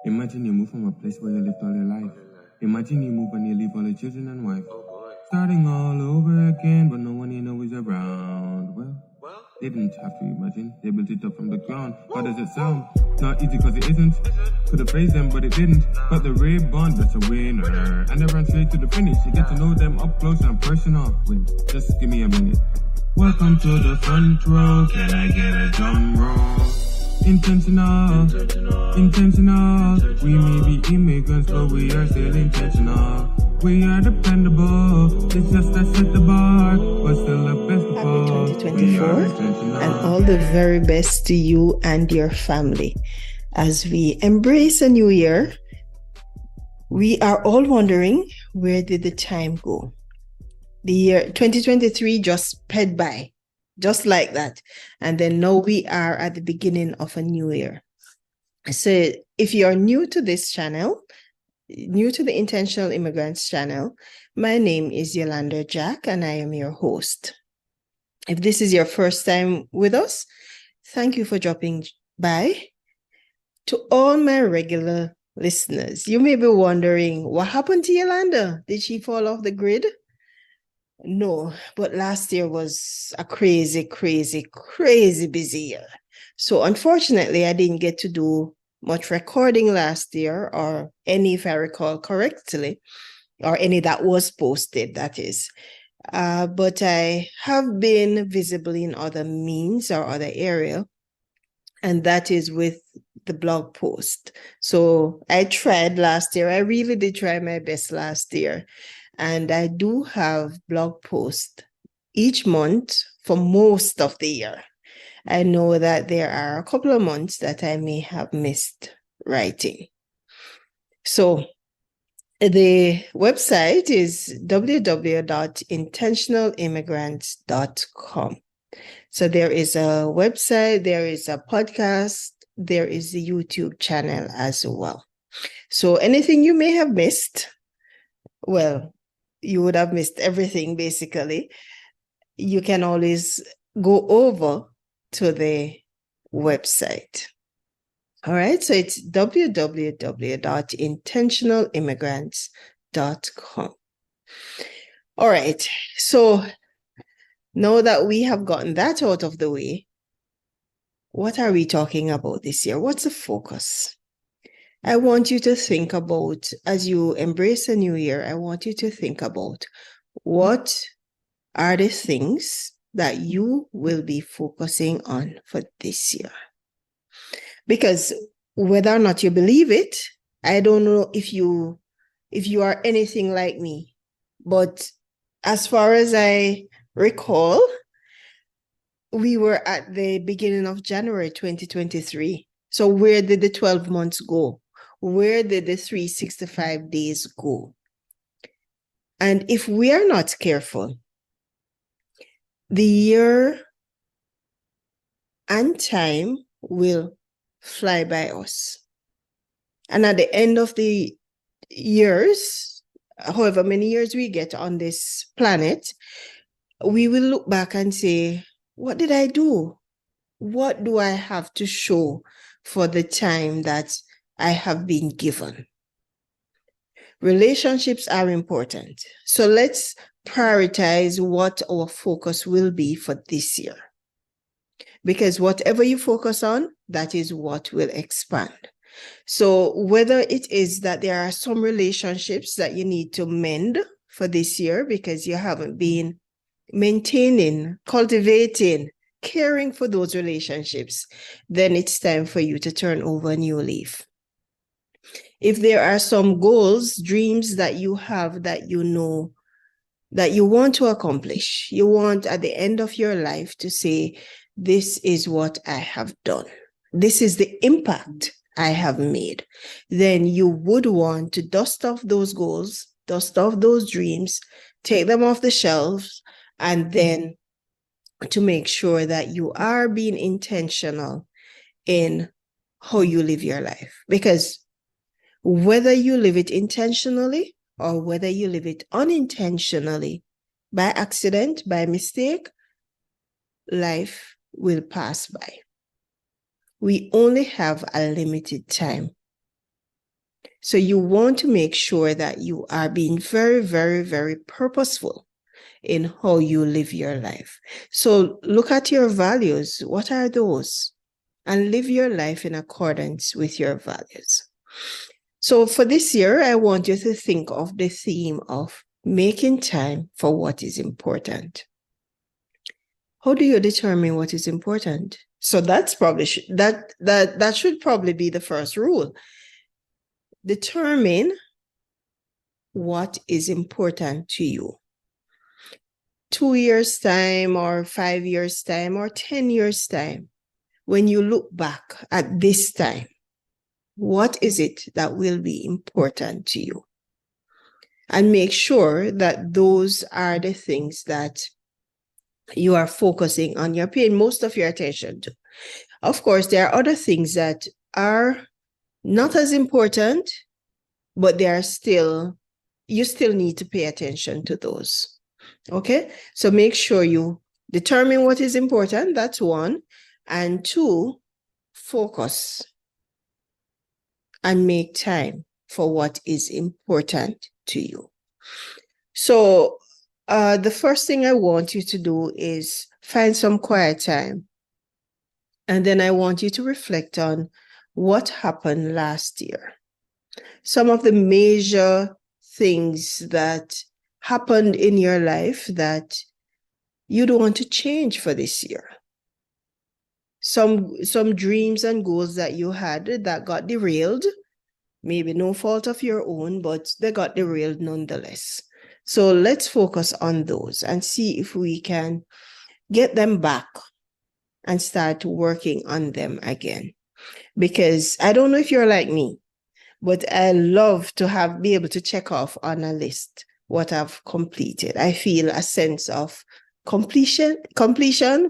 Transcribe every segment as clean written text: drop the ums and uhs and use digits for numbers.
Imagine you move from a place where you lived all your life. Imagine you move and you leave all your children and wife. Starting all over again, but no one you know is around. Well, they didn't have to imagine. They built it up from the ground. How does it sound? Not easy because it isn't. Could have praised them, but it didn't. But the Ray Bond, that's a winner. And they ran straight to the finish. You get to know them up close and personal. Wait, just give me a minute. Welcome to the front row. Can I get a drum roll? Intentional. We may be immigrants, but we are still intentional. We are dependable. It's just that set the bar, but still the best of all. Happy 2024 and all the very best to you and your family. As we embrace a new year, we are all wondering, where did the time go? The year 2023 just sped by, just like that. And then now we are at the beginning of a new year. So if you are new to this channel, new to the Intentional Immigrants channel, my name is Yolanda Jack and I am your host. If this is your first time with us, thank you for dropping by. To all my regular listeners, you may be wondering, what happened to Yolanda? Did she fall off the grid? No, but last year was a crazy busy year. So unfortunately, I didn't get to do much recording last year, or any, if I recall correctly, or any that was posted, that is. But I have been visible in other means or other area, and that is with the blog post. So I tried last year. I really did try my best last year. And I do have blog posts each month for most of the year. I know that there are a couple of months that I may have missed writing. So the website is www.intentionalimmigrants.com. So there is a website, there is a podcast, there is a YouTube channel as well. So anything you may have missed, well, you would have missed everything basically. You can always go over to the website. All right, so it's www.intentionalimmigrants.com. All right, so now that we have gotten that out of the way, what are we talking about this year? What's the focus? I want you to think about, as you embrace a new year, I want you to think about what are the things that you will be focusing on for this year. Because whether or not you believe it, I don't know if you are anything like me, but as far as I recall, we were at the beginning of January 2023. So where did the 12 months go? Where did the 365 days go? And if we are not careful, the year and time will fly by us. And at the end of the years, however many years we get on this planet, we will look back and say, what did I do? What do I have to show for the time that I have been given? Relationships are important. So let's prioritize what our focus will be for this year. Because whatever you focus on, that is what will expand. So whether it is that there are some relationships that you need to mend for this year because you haven't been maintaining, cultivating, caring for those relationships, then it's time for you to turn over a new leaf. If there are some goals, dreams that you have that you know that you want to accomplish, you want at the end of your life to say, this is what I have done. This is the impact I have made. Then you would want to dust off those goals, dust off those dreams, take them off the shelves, and then to make sure that you are being intentional in how you live your life. Because whether you live it intentionally or whether you live it unintentionally, by accident, by mistake, life will pass by. We only have a limited time So you want to make sure that you are being very, very, very purposeful in how you live your life. So look at your values. What are those? And live your life in accordance with your values. So for this year, I want you to think of the theme of making time for what is important. How do you determine what is important? So that's probably that should probably be the first rule. Determine what is important to you. 2 years' time or 5 years' time or 10 years' time, when you look back at this time, what is it that will be important to you? And make sure that those are the things that you are focusing on, you're paying most of your attention to. Of course, there are other things that are not as important, but they are still, you still need to pay attention to those. Okay, so make sure you determine what is important. That's one. And two, focus and make time for what is important to you. So the first thing I want you to do is find some quiet time. And then I want you to reflect on what happened last year. Some of the major things that happened in your life that you don't want to change for this year. Some dreams and goals that you had that got derailed, maybe no fault of your own, but they got derailed nonetheless. So let's focus on those and see if we can get them back and start working on them again. Because I don't know if you're like me, but I love to be able to check off on a list what I've completed. I feel a sense of completion,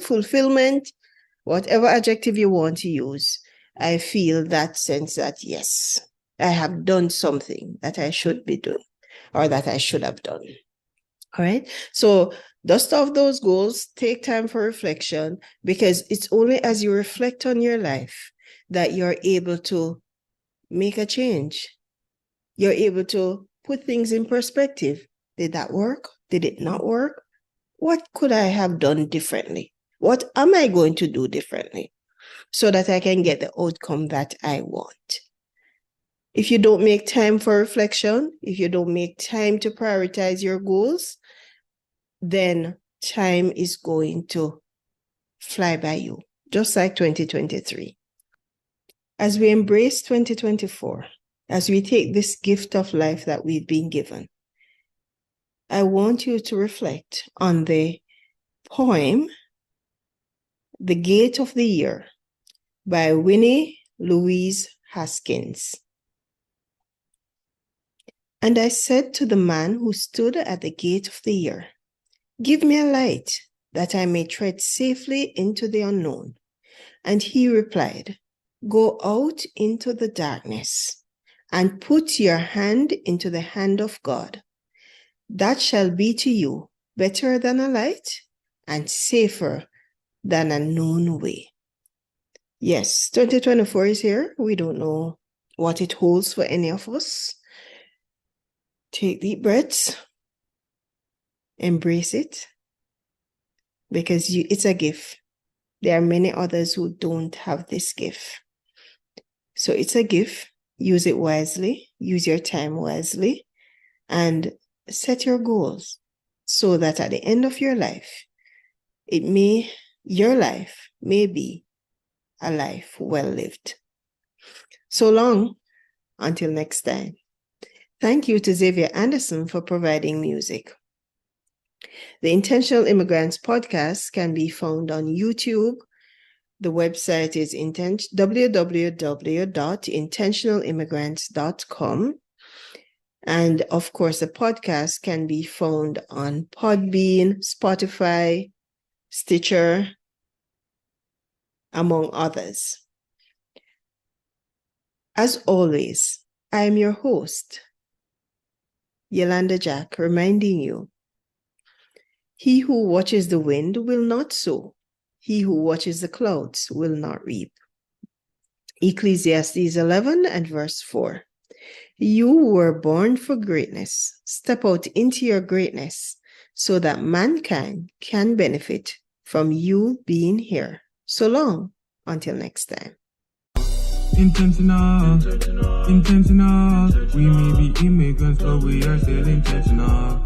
fulfillment, whatever adjective you want to use. I feel that sense that, yes, I have done something that I should be doing or that I should have done. All right. So dust off those goals, take time for reflection, because it's only as you reflect on your life that you're able to make a change. You're able to put things in perspective. Did that work? Did it not work? What could I have done differently? What am I going to do differently so that I can get the outcome that I want? If you don't make time for reflection, if you don't make time to prioritize your goals, then time is going to fly by you, just like 2023. As we embrace 2024, as we take this gift of life that we've been given, I want you to reflect on the poem, The Gate of the Year, by Winnie Louise Haskins. And I said to the man who stood at the gate of the year, "Give me a light, that I may tread safely into the unknown." And he replied, "Go out into the darkness and put your hand into the hand of God. That shall be to you better than a light and safer than a known way." Yes, 2024 is here. We don't know what it holds for any of us. Take deep breaths. Embrace it, because it's a gift. There are many others who don't have this gift. So it's a gift. Use it wisely. Use your time wisely. And set your goals so that at the end of your life, your life may be a life well lived. So long, until next time. Thank you to Xavier Anderson for providing music. The Intentional Immigrants podcast can be found on YouTube. The website is www.intentionalimmigrants.com. And of course, the podcast can be found on Podbean, Spotify, Stitcher, among others. As always, I am your host, Yolanda Jack, reminding you, he who watches the wind will not sow. He who watches the clouds will not reap. Ecclesiastes 11 and verse 4. You were born for greatness. Step out into your greatness so that mankind can benefit from you being here. So long, until next time. Intentional. We may be immigrants, but we are still intentional.